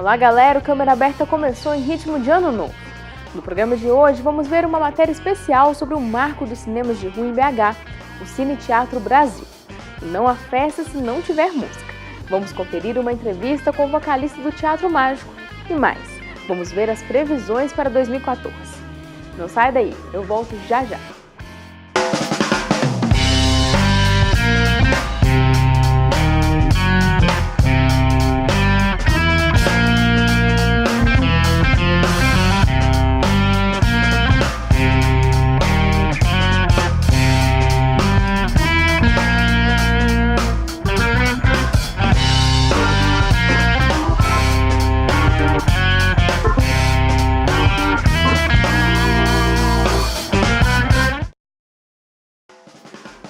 Olá galera, o Câmera Aberta começou em ritmo de ano novo. No programa de hoje vamos ver uma matéria especial sobre o marco dos cinemas de rua em BH, o Cine Teatro Brasil. E não há festa se não tiver música. Vamos conferir uma entrevista com o vocalista do Teatro Mágico e mais, vamos ver as previsões para 2014. Não sai daí, eu volto já já.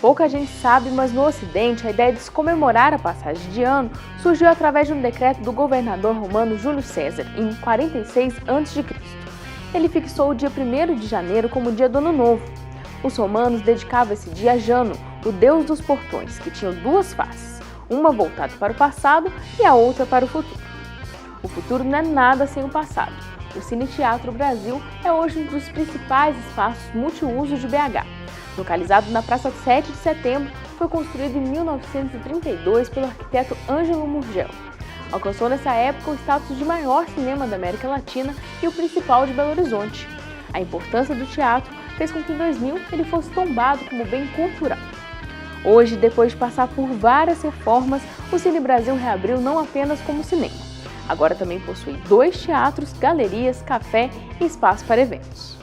Pouca gente sabe, mas no Ocidente a ideia de se comemorar a passagem de ano surgiu através de um decreto do governador romano Júlio César, em 46 a.C. Ele fixou o dia 1º de janeiro como dia do Ano Novo. Os romanos dedicavam esse dia a Jano, o deus dos portões, que tinha duas faces, uma voltada para o passado e a outra para o futuro. O futuro não é nada sem o passado. O Cine Teatro Brasil é hoje um dos principais espaços multiusos de BH. Localizado na Praça 7 de Setembro, foi construído em 1932 pelo arquiteto Ângelo Murgel. Alcançou nessa época o status de maior cinema da América Latina e o principal de Belo Horizonte. A importância do teatro fez com que em 2000 ele fosse tombado como bem cultural. Hoje, depois de passar por várias reformas, o Cine Brasil reabriu não apenas como cinema. Agora também possui 2 teatros, galerias, café e espaço para eventos.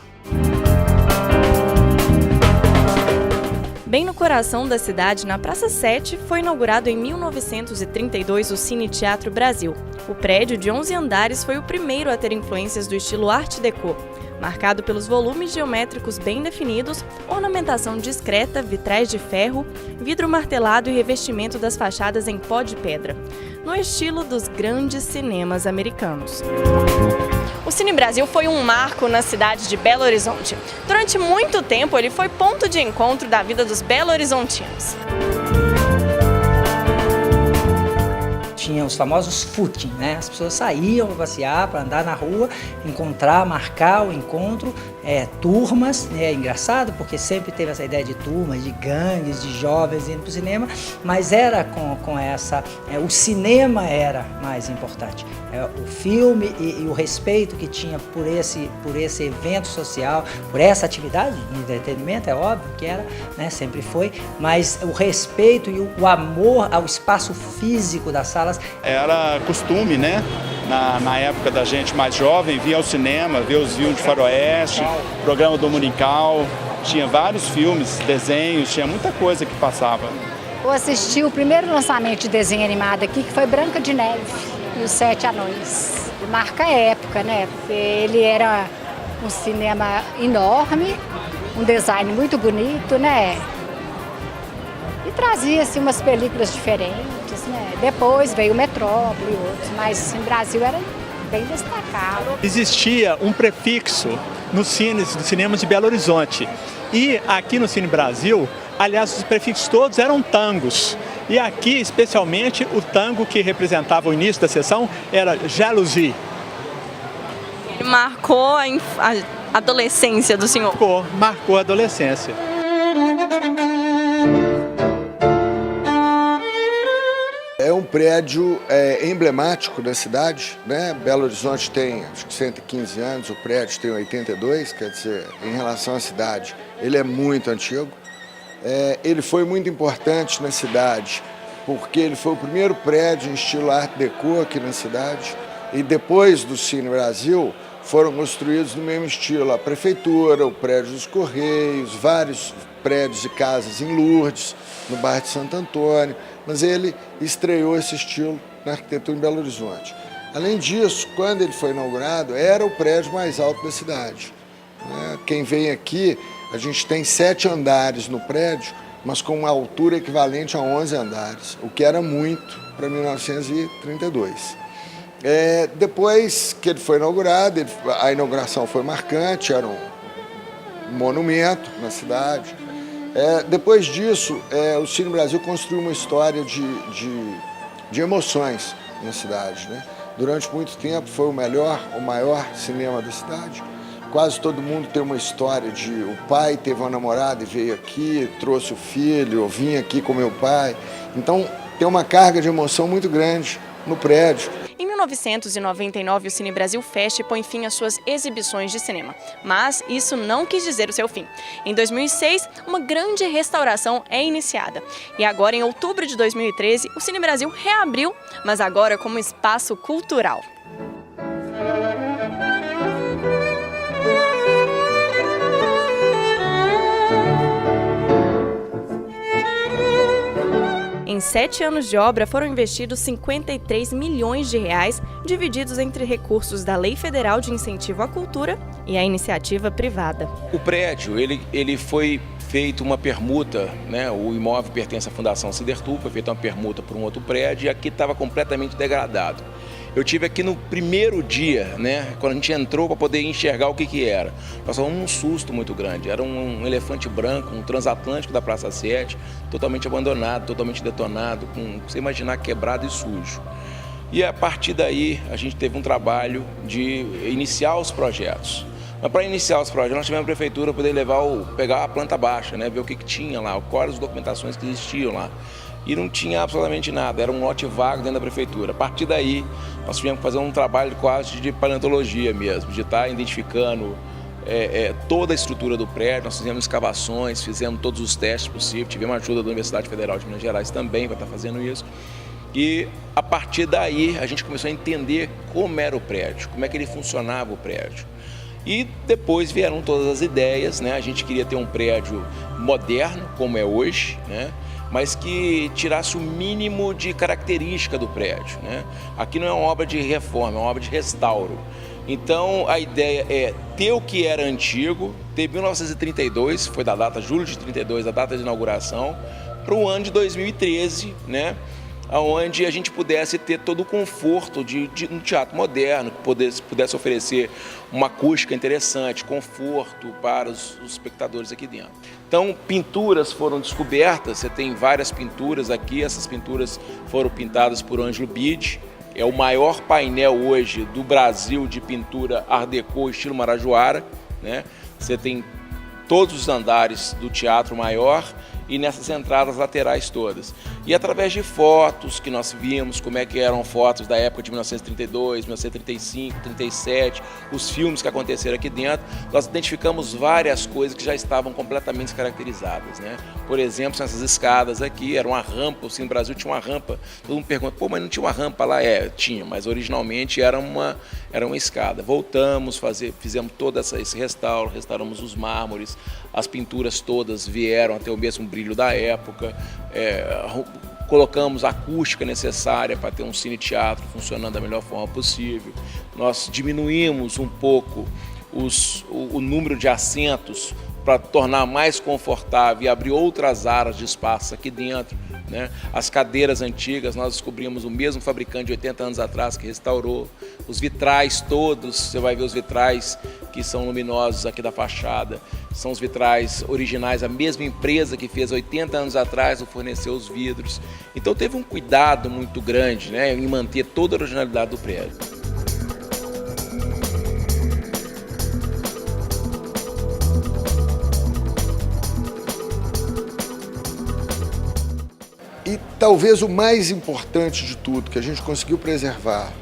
Bem no coração da cidade, na Praça 7, foi inaugurado em 1932 o Cine Teatro Brasil. O prédio de 11 andares foi o primeiro a ter influências do estilo Art Deco, marcado pelos volumes geométricos bem definidos, ornamentação discreta, vitrais de ferro, vidro martelado e revestimento das fachadas em pó de pedra, no estilo dos grandes cinemas americanos. O Cine Brasil foi um marco na cidade de Belo Horizonte. Durante muito tempo, ele foi ponto de encontro da vida dos belo-horizontinos. Tinha os famosos footing, né? As pessoas saíam para passear, para andar na rua, encontrar, marcar o encontro, turmas, né? É engraçado porque sempre teve essa ideia de turmas, de gangues, de jovens indo para o cinema, mas era com essa, o cinema era mais importante. O filme e o respeito que tinha por esse evento social, por essa atividade de entretenimento, é óbvio que era, né? Sempre foi, mas o respeito e o amor ao espaço físico das salas. Era costume, né? Na época da gente mais jovem, vir ao cinema, ver os filmes de faroeste, programa dominical, tinha vários filmes, desenhos, tinha muita coisa que passava. Eu assisti o primeiro lançamento de desenho animado aqui, que foi Branca de Neve e os 7 Anões. Marca a época, né? Porque ele era um cinema enorme, um design muito bonito, né? E trazia assim, umas películas diferentes, né? Depois veio o Metrópole e outros, mas no Brasil era bem destacado. Existia um prefixo nos cinemas de Belo Horizonte. E aqui no Cine Brasil, aliás, os prefixos todos eram tangos. E aqui, especialmente, o tango que representava o início da sessão era Jalousie. Ele marcou a adolescência do senhor? Marcou a adolescência. É um prédio emblemático da cidade, né? Belo Horizonte tem acho que 115 anos, o prédio tem 82, quer dizer, em relação à cidade, ele é muito antigo. Ele foi muito importante na cidade, porque ele foi o primeiro prédio em estilo Art Deco aqui na cidade. E depois do Cine Brasil, foram construídos no mesmo estilo a prefeitura, o prédio dos Correios, vários prédios e casas em Lourdes, no bairro de Santo Antônio, mas ele estreou esse estilo na arquitetura em Belo Horizonte. Além disso, quando ele foi inaugurado, era o prédio mais alto da cidade. Quem vem aqui, a gente tem 7 andares no prédio, mas com uma altura equivalente a 11 andares, o que era muito para 1932. Depois que ele foi inaugurado, a inauguração foi marcante, era um monumento na cidade. Depois disso, o Cine Brasil construiu uma história de emoções na cidade, né? durante muito tempo foi o maior cinema da cidade. Quase todo mundo tem uma história de o pai teve uma namorada e veio aqui, trouxe o filho, eu vim aqui com meu pai. Então tem uma carga de emoção muito grande no prédio. Em 1999, o Cine Brasil fecha e põe fim às suas exibições de cinema. Mas isso não quis dizer o seu fim. Em 2006, uma grande restauração é iniciada. E agora, em outubro de 2013, o Cine Brasil reabriu, mas agora como espaço cultural. Em 7 anos de obra, foram investidos 53 milhões de reais, divididos entre recursos da Lei Federal de Incentivo à Cultura e a iniciativa privada. O prédio, ele foi feito uma permuta, né? O imóvel pertence à Fundação Cidertur, foi feita uma permuta por um outro prédio e aqui estava completamente degradado. Eu tive aqui no primeiro dia, né, quando a gente entrou para poder enxergar o que era. Nós tivemos um susto muito grande. Era um elefante branco, um transatlântico da Praça 7, totalmente abandonado, totalmente detonado, com, você imaginar, quebrado e sujo. E a partir daí a gente teve um trabalho de iniciar os projetos. Mas para iniciar os projetos nós tivemos a prefeitura poder pegar a planta baixa, né, ver o que tinha lá, quais as documentações que existiam lá. E não tinha absolutamente nada, era um lote vago dentro da prefeitura. A partir daí, nós tivemos que fazer um trabalho quase de paleontologia mesmo, de estar identificando toda a estrutura do prédio. Nós fizemos escavações, fizemos todos os testes possíveis, tivemos a ajuda da Universidade Federal de Minas Gerais também para estar fazendo isso. E a partir daí, a gente começou a entender como era o prédio, como é que ele funcionava o prédio. E depois vieram todas as ideias, né? A gente queria ter um prédio moderno, como é hoje, né? Mas que tirasse o mínimo de característica do prédio, né? Aqui não é uma obra de reforma, é uma obra de restauro. Então a ideia é ter o que era antigo, ter 1932, foi da data, julho de 32, a data de inauguração, para o ano de 2013, né? Onde a gente pudesse ter todo o conforto de um teatro moderno, que pudesse oferecer uma acústica interessante, conforto para os espectadores aqui dentro. Então, pinturas foram descobertas, você tem várias pinturas aqui, essas pinturas foram pintadas por Ângelo Bide, é o maior painel hoje do Brasil de pintura Art Deco estilo Marajoara, né? Você tem todos os andares do Teatro Maior e nessas entradas laterais todas. E através de fotos que nós vimos, como é que eram fotos da época de 1932, 1935, 1937, os filmes que aconteceram aqui dentro, nós identificamos várias coisas que já estavam completamente descaracterizadas, né? Por exemplo, essas escadas aqui, era uma rampa, o Cine Brasil tinha uma rampa, todo mundo pergunta, pô, mas não tinha uma rampa lá? Tinha, mas originalmente era uma escada. Voltamos, fizemos todo esse restauro, restauramos os mármores, as pinturas todas vieram até o mesmo brilho da época, colocamos a acústica necessária para ter um cine-teatro funcionando da melhor forma possível. Nós diminuímos um pouco o número de assentos para tornar mais confortável e abrir outras áreas de espaço aqui dentro, né? As cadeiras antigas, nós descobrimos o mesmo fabricante de 80 anos atrás que restaurou. Os vitrais todos, você vai ver os vitrais que são luminosos aqui da fachada, são os vitrais originais, a mesma empresa que fez 80 anos atrás forneceu os vidros. Então teve um cuidado muito grande, né, em manter toda a originalidade do prédio. E talvez o mais importante de tudo que a gente conseguiu preservar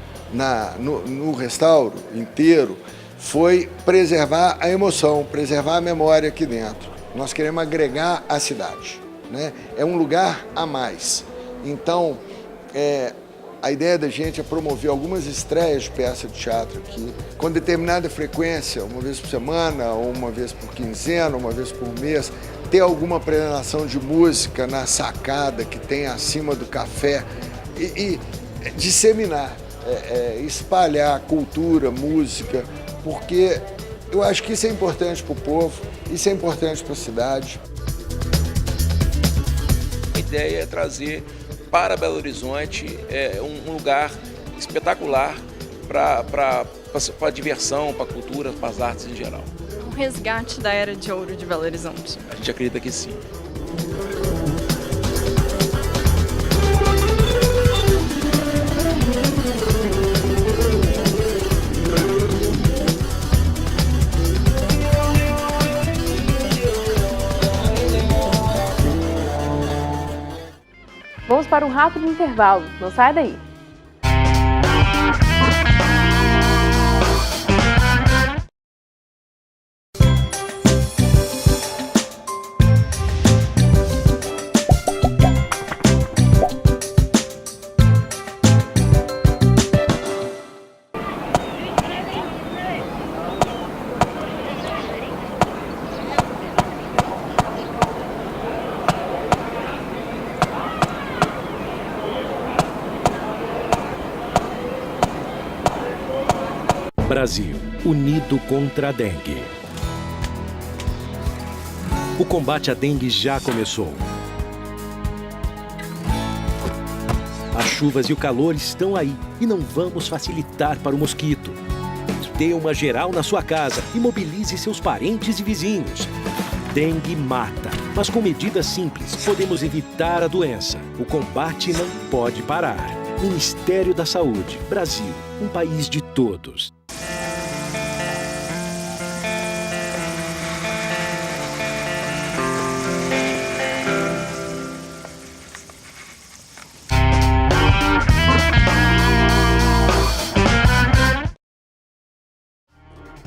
no restauro inteiro foi preservar a emoção, preservar a memória aqui dentro. Nós queremos agregar a cidade, né? É um lugar a mais. Então, a ideia da gente é promover algumas estreias de peça de teatro aqui, com determinada frequência, uma vez por semana, ou uma vez por quinzena, uma vez por mês, ter alguma apresentação de música na sacada que tem acima do café e disseminar, espalhar cultura, música, porque eu acho que isso é importante para o povo, isso é importante para a cidade. A ideia é trazer para Belo Horizonte um lugar espetacular para a diversão, para a cultura, para as artes em geral. Um resgate da Era de Ouro de Belo Horizonte. A gente acredita que sim. para um rápido intervalo. Não sai daí! Brasil, unido contra a dengue. O combate à dengue já começou. As chuvas e o calor estão aí e não vamos facilitar para o mosquito. Dê uma geral na sua casa e mobilize seus parentes e vizinhos. Dengue mata, mas com medidas simples podemos evitar a doença. O combate não pode parar. Ministério da Saúde, Brasil, um país de todos.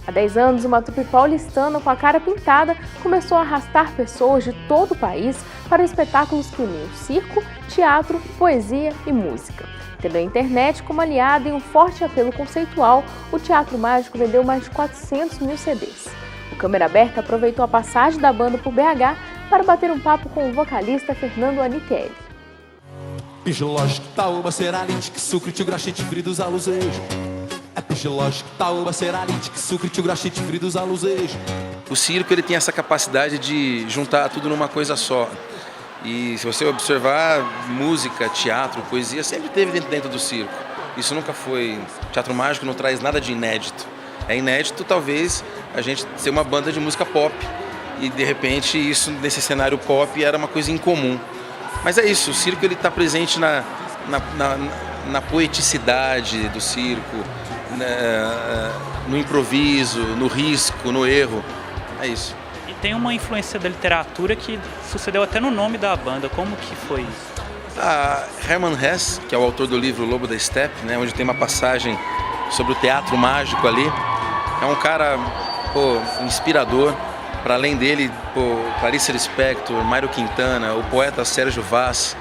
Há 10 anos, uma trupe paulistana com a cara pintada começou a arrastar pessoas de todo o país para espetáculos que uniam circo, teatro, poesia e música. Tendo a internet como aliada e um forte apelo conceitual, o Teatro Mágico vendeu mais de 400 mil CDs. O Câmera Aberta aproveitou a passagem da banda por BH para bater um papo com o vocalista Fernando Anitelli. Fisiológico, taúba, seralítico, sucre, tigrachite, fridos, aluzejo. É fisiológico, taúba, seralítico, sucre, tigrachite, fridos, aluzejo. O circo ele tem essa capacidade de juntar tudo numa coisa só. E se você observar, música, teatro, poesia, sempre teve dentro do circo. Isso nunca foi... Teatro Mágico não traz nada de inédito. É inédito, talvez, a gente ser uma banda de música pop. E, de repente, isso, nesse cenário pop, era uma coisa incomum. Mas é isso, o circo está presente na poeticidade do circo, no improviso, no risco, no erro. É isso. E tem uma influência da literatura que sucedeu até no nome da banda. Como que foi isso? Hermann Hesse, que é o autor do livro Lobo da Steppe, né, onde tem uma passagem sobre o teatro mágico ali, é um cara inspirador. Para além dele, Clarice Lispector, Mário Quintana, o poeta Sérgio Vaz,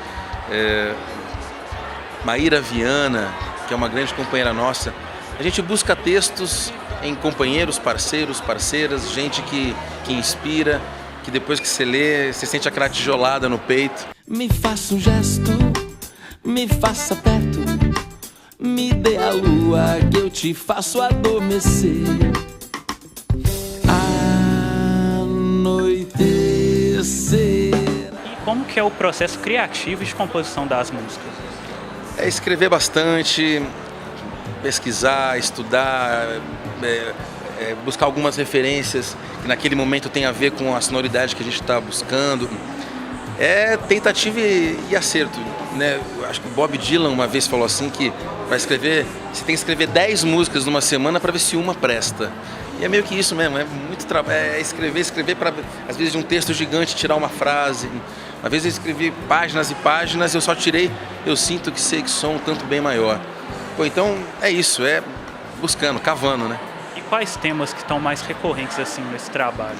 Maíra Viana, que é uma grande companheira nossa. A gente busca textos em companheiros, parceiros, parceiras, gente que inspira, que depois que você lê, você sente aquela tijolada no peito. Me faça um gesto, me faça perto, me dê a lua que eu te faço adormecer. Anoitecer. E como que é o processo criativo de composição das músicas? É escrever bastante, pesquisar, estudar, buscar algumas referências que naquele momento tem a ver com a sonoridade que a gente está buscando. É tentativa e acerto, né? Acho que o Bob Dylan uma vez falou assim que para escrever, você tem que escrever 10 músicas numa semana para ver se uma presta. E é meio que isso mesmo, é muito trabalho, escrever para, às vezes, de um texto gigante tirar uma frase. Às vezes eu escrevi páginas e páginas, eu só tirei, eu sinto que sei que sou um tanto bem maior. Então é isso, é buscando, cavando, né? E quais temas que estão mais recorrentes assim nesse trabalho?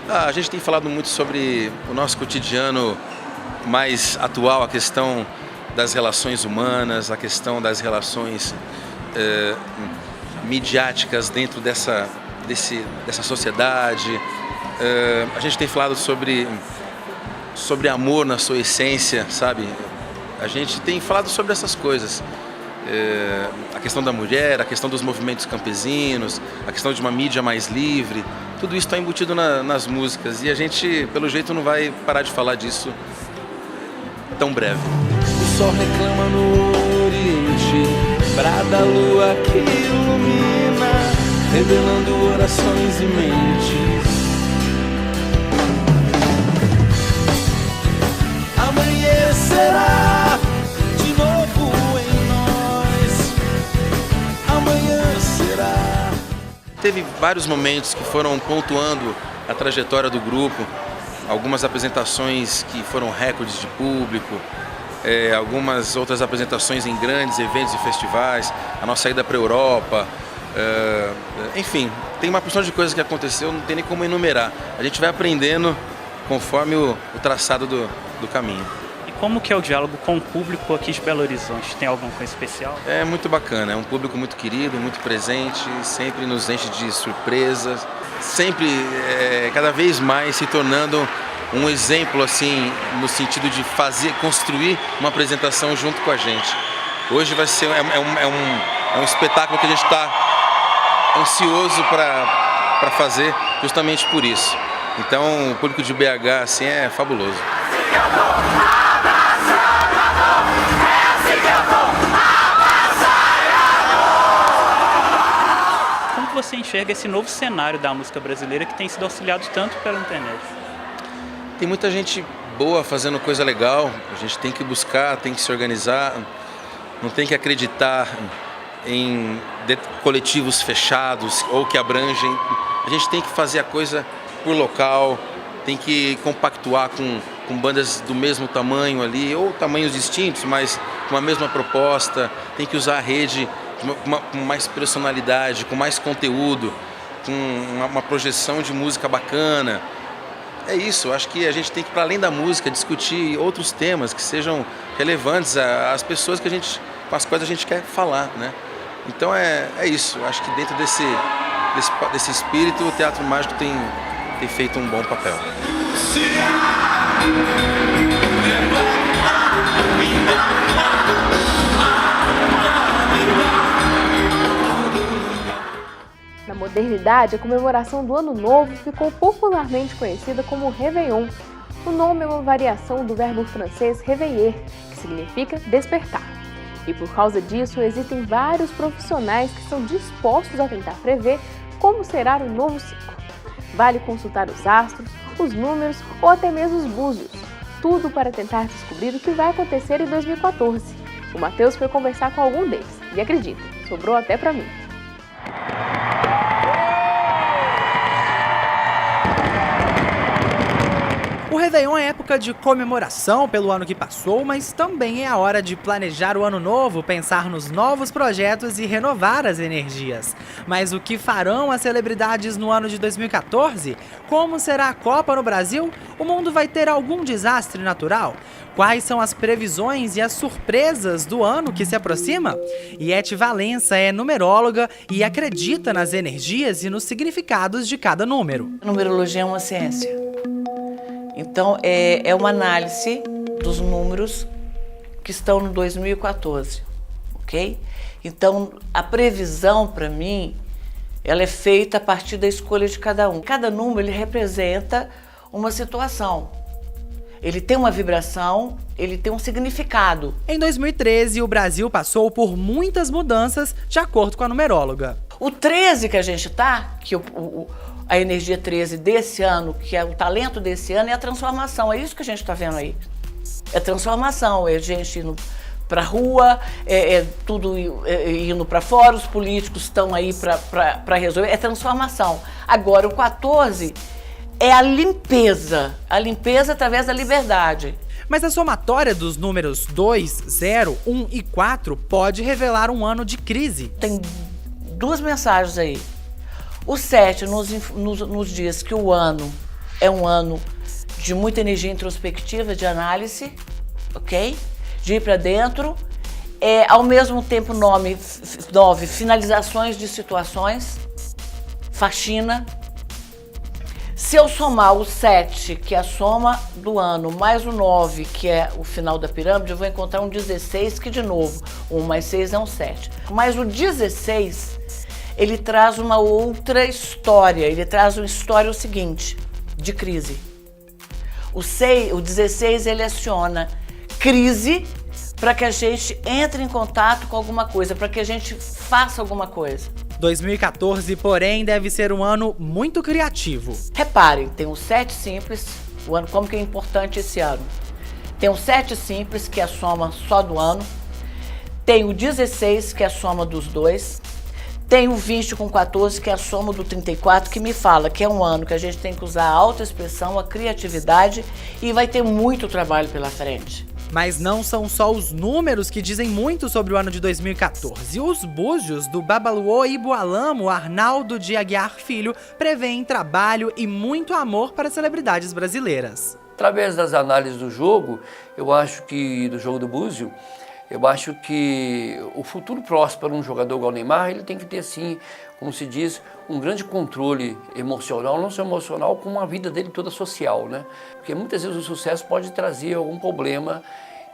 A gente tem falado muito sobre o nosso cotidiano mais atual, a questão das relações humanas, a questão das relações midiáticas dentro dessa sociedade. A gente tem falado sobre amor na sua essência, sabe? A gente tem falado sobre essas coisas. A questão da mulher, a questão dos movimentos campesinos, a questão de uma mídia mais livre, tudo isso está embutido nas músicas e a gente, pelo jeito, não vai parar de falar disso tão breve. O sol reclama no oriente, brada a lua que ilumina, revelando orações e mentes. Amanhecerá de novo em nós, amanhã será. Teve vários momentos que foram pontuando a trajetória do grupo, algumas apresentações que foram recordes de público, algumas outras apresentações em grandes eventos e festivais, a nossa ida para a Europa, enfim, tem uma porção de coisas que aconteceu, não tem nem como enumerar. A gente vai aprendendo conforme o traçado do caminho. E como que é o diálogo com o público aqui de Belo Horizonte? Tem alguma coisa especial? É muito bacana, é um público muito querido, muito presente, sempre nos enche de surpresas, sempre cada vez mais se tornando um exemplo assim, no sentido de construir uma apresentação junto com a gente. Hoje vai ser um espetáculo que a gente está ansioso para fazer justamente por isso. Então o público de BH assim, é fabuloso. Como você enxerga esse novo cenário da música brasileira que tem sido auxiliado tanto pela internet? Tem muita gente boa fazendo coisa legal, a gente tem que buscar, tem que se organizar, não tem que acreditar em coletivos fechados ou que abrangem. A gente tem que fazer a coisa por local, tem que compactuar com bandas do mesmo tamanho ali, ou tamanhos distintos, mas com a mesma proposta, tem que usar a rede com mais personalidade, com mais conteúdo, com uma projeção de música bacana. É isso, acho que a gente tem que, para além da música, discutir outros temas que sejam relevantes às pessoas com as quais a gente quer falar, né? Então é isso, acho que dentro desse espírito o Teatro Mágico tem feito um bom papel. Na modernidade, a comemoração do Ano Novo ficou popularmente conhecida como Réveillon. O nome é uma variação do verbo francês réveiller, que significa despertar. E por causa disso, existem vários profissionais que são dispostos a tentar prever como será o novo ciclo. Vale consultar os astros, os números ou até mesmo os búzios. Tudo para tentar descobrir o que vai acontecer em 2014. O Matheus foi conversar com algum deles e acredita, sobrou até para mim. O Réveillon é época de comemoração pelo ano que passou, mas também é a hora de planejar o ano novo, pensar nos novos projetos e renovar as energias. Mas o que farão as celebridades no ano de 2014? Como será a Copa no Brasil? O mundo vai ter algum desastre natural? Quais são as previsões e as surpresas do ano que se aproxima? Iete Valença é numeróloga e acredita nas energias e nos significados de cada número. A numerologia é uma ciência. Então, é uma análise dos números que estão no 2014, ok? Então, a previsão, para mim, ela é feita a partir da escolha de cada um. Cada número, ele representa uma situação. Ele tem uma vibração, ele tem um significado. Em 2013, o Brasil passou por muitas mudanças, de acordo com a numeróloga. O 13 que a gente tá, que a energia 13 desse ano, que é o talento desse ano, é a transformação. É isso que a gente está vendo aí. É transformação, é gente indo para a rua, tudo indo para fora, os políticos estão aí para resolver. É transformação. Agora, o 14 é a limpeza através da liberdade. Mas a somatória dos números 2, 0, 1 e 4 pode revelar um ano de crise. Tem duas mensagens aí. O 7 nos diz que o ano é um ano de muita energia introspectiva, de análise, ok? De ir para dentro. Ao mesmo tempo, 9, finalizações de situações, faxina. Se eu somar o 7, que é a soma do ano, mais o 9, que é o final da pirâmide, eu vou encontrar um 16, que de novo, 1 mais 6 é um 7. Mas o 16... ele traz uma outra história, ele traz uma história o seguinte, de crise. O 16, ele aciona crise para que a gente entre em contato com alguma coisa, para que a gente faça alguma coisa. 2014, porém, deve ser um ano muito criativo. Reparem, tem o 7 simples, o ano, como que é importante esse ano. Tem o 7 simples, que é a soma só do ano. Tem o 16, que é a soma dos dois. Tem o 20 com 14, que é a soma do 34, que me fala que é um ano que a gente tem que usar a autoexpressão, a criatividade e vai ter muito trabalho pela frente. Mas não são só os números que dizem muito sobre o ano de 2014. Os búzios do Babaluô e Bualamo, Arnaldo de Aguiar Filho, prevêem trabalho e muito amor para celebridades brasileiras. Através das análises do jogo, eu acho que, do jogo do búzio, eu acho que o futuro próximo para um jogador igual o Neymar, ele tem que ter, assim, como se diz, um grande controle emocional, não só emocional, como a vida dele toda social, né? Porque muitas vezes o sucesso pode trazer algum problema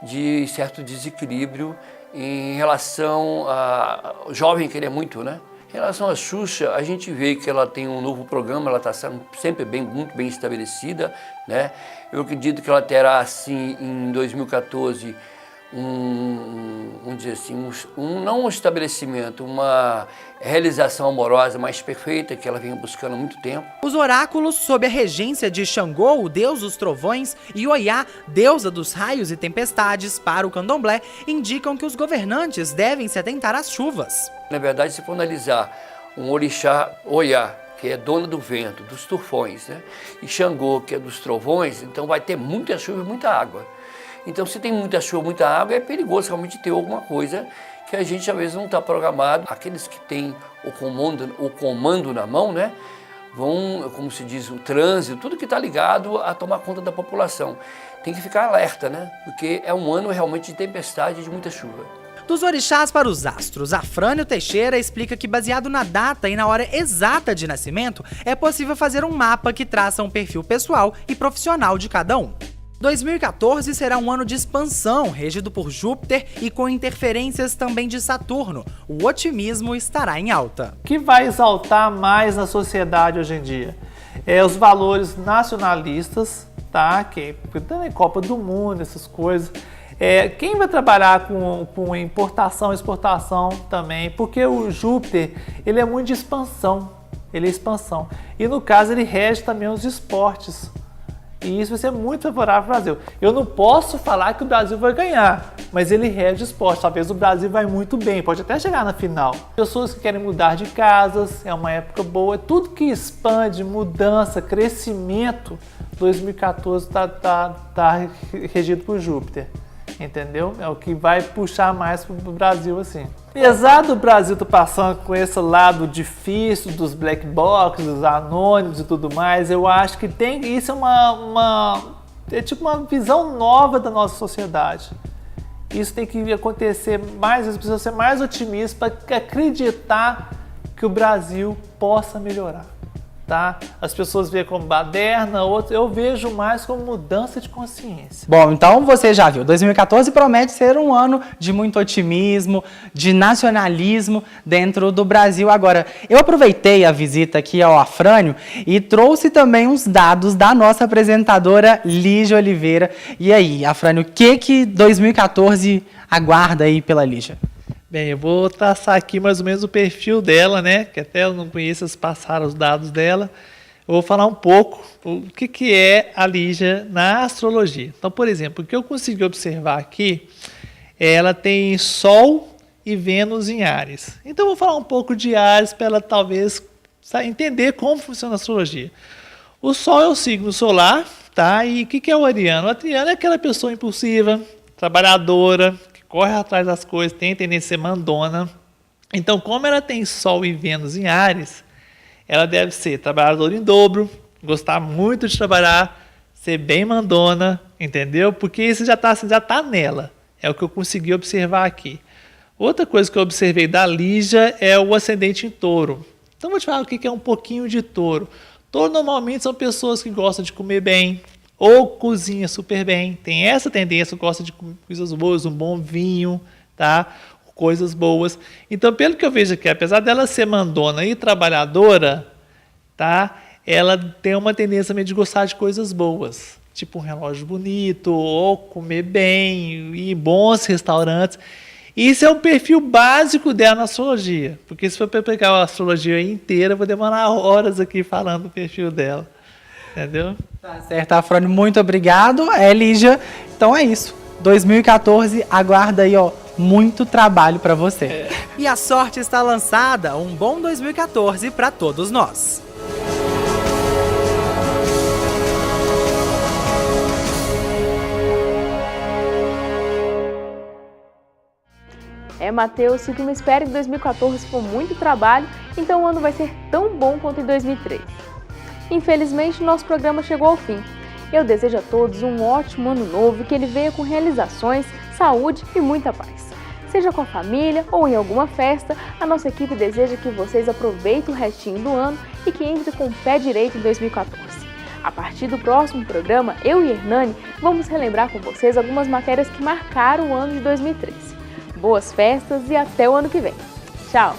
de certo desequilíbrio em relação ao jovem querer muito, né? Em relação à Xuxa, a gente vê que ela tem um novo programa, ela está sempre muito bem estabelecida, né? Eu acredito que ela terá, assim, em 2014, vamos dizer assim, não um estabelecimento, uma realização amorosa mais perfeita que ela vinha buscando há muito tempo. Os oráculos, sob a regência de Xangô, o deus dos trovões, e Oiá, deusa dos raios e tempestades, para o candomblé, indicam que os governantes devem se atentar às chuvas. Na verdade, se for analisar um orixá Oiá, que é dona do vento, dos tufões, né? E Xangô, que é dos trovões, então vai ter muita chuva e muita água. Então, se tem muita chuva, muita água, é perigoso realmente ter alguma coisa que a gente, às vezes, não está programado. Aqueles que têm o comando na mão, né, vão, como se diz, o trânsito, tudo que está ligado a tomar conta da população. Tem que ficar alerta, né, porque é um ano realmente de tempestade e de muita chuva. Dos orixás para os astros, Afrânio Teixeira explica que, baseado na data e na hora exata de nascimento, é possível fazer um mapa que traça um perfil pessoal e profissional de cada um. 2014 será um ano de expansão, regido por Júpiter e com interferências também de Saturno. O otimismo estará em alta. O que vai exaltar mais na sociedade hoje em dia? Os valores nacionalistas, tá? Que é Copa do Mundo, essas coisas. Quem vai trabalhar com importação e exportação também, porque o Júpiter, ele é muito de expansão, ele é expansão. E no caso ele rege também os esportes. E isso vai ser muito favorável para o Brasil. Eu não posso falar que o Brasil vai ganhar, mas ele rege o esporte. Talvez o Brasil vai muito bem, pode até chegar na final. Pessoas que querem mudar de casas, é uma época boa. Tudo que expande, mudança, crescimento, 2014 tá regido por Júpiter. Entendeu? É o que vai puxar mais para o Brasil assim. Apesar do Brasil estar passando com esse lado difícil dos black box, dos anônimos e tudo mais, eu acho que isso é tipo uma visão nova da nossa sociedade. Isso tem que acontecer mais, as pessoas ser mais otimistas para acreditar que o Brasil possa melhorar. Tá? As pessoas veem como baderna, outros eu vejo mais como mudança de consciência. Bom, então você já viu, 2014 promete ser um ano de muito otimismo, de nacionalismo dentro do Brasil. Agora, eu aproveitei a visita aqui ao Afrânio e trouxe também uns dados da nossa apresentadora Lígia Oliveira. E aí, Afrânio, o que 2014 aguarda aí pela Lígia? Bem, eu vou traçar aqui mais ou menos o perfil dela, né? Que até eu não conheço, eles passaram os dados dela. Eu vou falar um pouco o que é a Lígia na astrologia. Então, por exemplo, o que eu consegui observar aqui, ela tem Sol e Vênus em Áries. Então, eu vou falar um pouco de Áries para ela talvez entender como funciona a astrologia. O Sol é o signo solar, tá? E o que é o ariano? O ariano é aquela pessoa impulsiva, trabalhadora, corre atrás das coisas, tem tendência a ser mandona. Então, como ela tem Sol e Vênus em Áries, ela deve ser trabalhadora em dobro, gostar muito de trabalhar, ser bem mandona, entendeu? Porque isso já tá nela. É o que eu consegui observar aqui. Outra coisa que eu observei da Lígia é o ascendente em touro. Então, vou te falar o que é um pouquinho de touro. Touro normalmente são pessoas que gostam de comer bem, ou cozinha super bem, tem essa tendência, gosta de coisas boas, um bom vinho, tá? Coisas boas. Então, pelo que eu vejo aqui, apesar dela ser mandona e trabalhadora, tá? Ela tem uma tendência meio de gostar de coisas boas, tipo um relógio bonito, ou comer bem, ir em bons restaurantes. Isso é um perfil básico dela na astrologia, porque se for para pegar a astrologia inteira, eu vou demorar horas aqui falando do perfil dela. Entendeu? Tá certo, Afrânio, muito obrigado. Lígia, então é isso. 2014, aguarda aí, muito trabalho para você. E a sorte está lançada. Um bom 2014 para todos nós. Matheus? Fico me espera que 2014 for muito trabalho, então o ano vai ser tão bom quanto em 2013. Infelizmente, nosso programa chegou ao fim. Eu desejo a todos um ótimo ano novo e que ele venha com realizações, saúde e muita paz. Seja com a família ou em alguma festa, a nossa equipe deseja que vocês aproveitem o restinho do ano e que entrem com o pé direito em 2014. A partir do próximo programa, eu e Hernani vamos relembrar com vocês algumas matérias que marcaram o ano de 2013. Boas festas e até o ano que vem. Tchau!